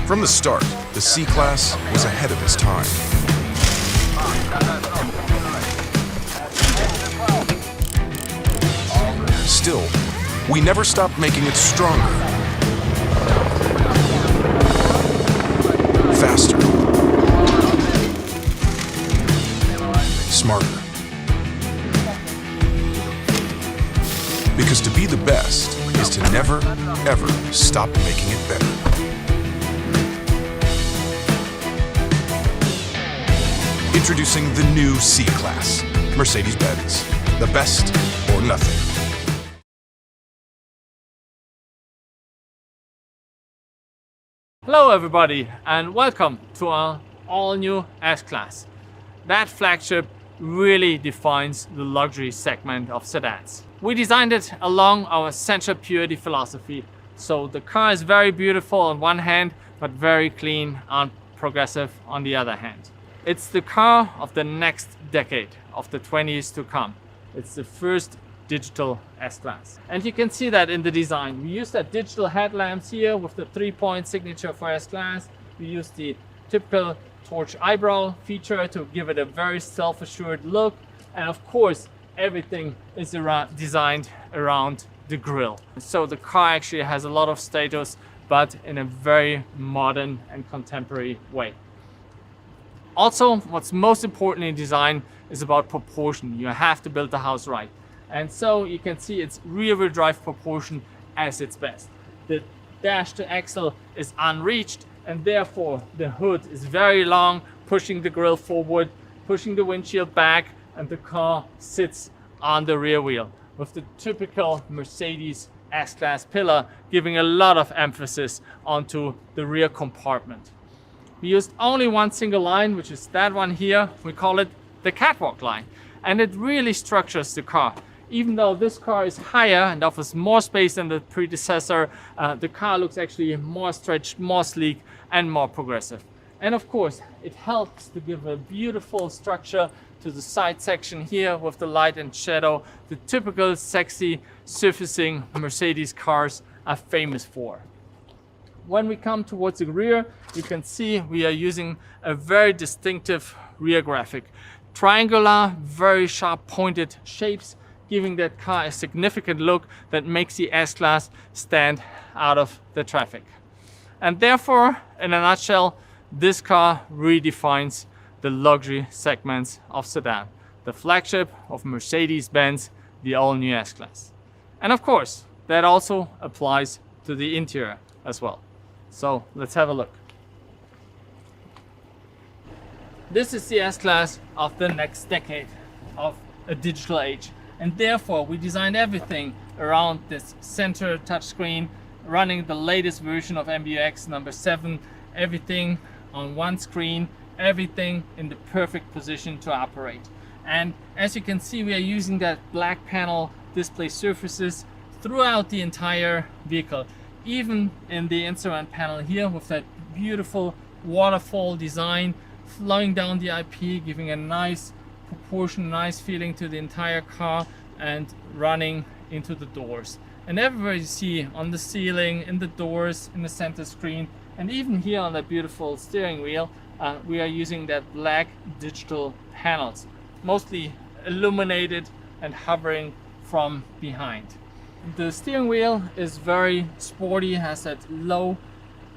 From the start, the C-Class was ahead of its time. Still, we never stopped making it stronger, faster, smarter. Because to be the best is to never, ever stop making it better. Introducing the new C-Class, Mercedes-Benz. The best or nothing. Hello everybody and welcome to our all-new S-Class. That flagship really defines the luxury segment of sedans. We designed it along our central purity philosophy, so the car is very beautiful on one hand but very clean and progressive on the other hand. It's the car of the next decade, of the 20s to come. It's the first digital S-Class. And you can see that in the design. We use that digital headlamps here with the 3-point signature for S-Class. We use the typical torch eyebrow feature to give it a very self-assured look. And of course, everything is designed around the grille. So the car actually has a lot of status, but in a very modern and contemporary way. Also, what's most important in design is about proportion. You have to build the house right. And so you can see its rear-wheel drive proportion as its best. The dash to axle is unreached, and therefore the hood is very long, pushing the grille forward, pushing the windshield back, and the car sits on the rear wheel with the typical Mercedes S-Class pillar, giving a lot of emphasis onto the rear compartment. We used only one single line, which is that one here. We call it the catwalk line, and it really structures the car. Even though this car is higher and offers more space than the predecessor, the car looks actually more stretched, more sleek, and more progressive. And of course, it helps to give a beautiful structure to the side section here with the light and shadow, the typical sexy surfacing Mercedes cars are famous for. When we come towards the rear, you can see we are using a very distinctive rear graphic. Triangular, very sharp pointed shapes, giving that car a significant look that makes the S-Class stand out of the traffic. And therefore, in a nutshell, this car redefines the luxury segments of sedan, the flagship of Mercedes-Benz, the all-new S-Class. And of course, that also applies to the interior as well. So let's have a look. This is the S-Class of the next decade of a digital age. And therefore, we designed everything around this center touchscreen, running the latest version of MBUX number 7, everything on one screen, everything in the perfect position to operate. And as you can see, we are using that black panel display surfaces throughout the entire vehicle, even in the instrument panel here with that beautiful waterfall design flowing down the IP, giving a nice proportion, nice feeling to the entire car and running into the doors. And everywhere you see on the ceiling, in the doors, in the center screen, and even here on that beautiful steering wheel, we are using that black digital panels, mostly illuminated and hovering from behind. The steering wheel is very sporty, has that low,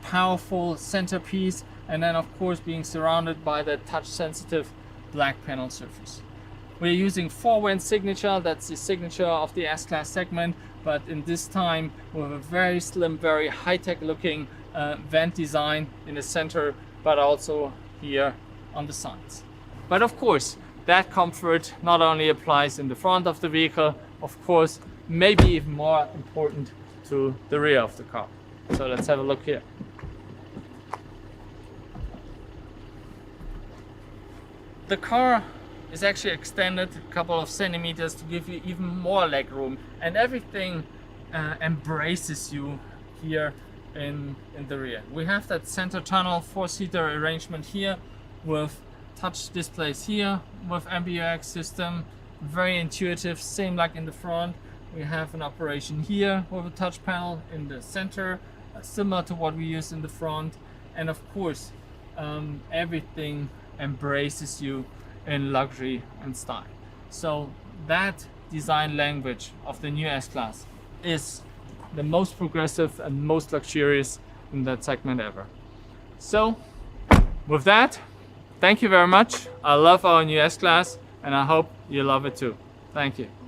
powerful centerpiece, and then of course being surrounded by the touch-sensitive black panel surface. We're using 4-vent signature, that's the signature of the S-Class segment, but in this time with a very slim, very high-tech looking vent design in the center, but also here on the sides. But of course, that comfort not only applies in the front of the vehicle, of course, maybe even more important to the rear of the car. So let's have a look here. The car is actually extended a couple of centimeters to give you even more leg room, and everything embraces you here in the rear. We have that center tunnel 4-seater arrangement here with touch displays here with MBUX system, very intuitive, same like in the front. We have an operation here with a touch panel in the center, similar to what we use in the front. and of course everything embraces you in luxury and style. So that design language of the new S-Class is the most progressive and most luxurious in that segment ever. So with that, thank you very much. I love our new S-Class and I hope you love it too. Thank you.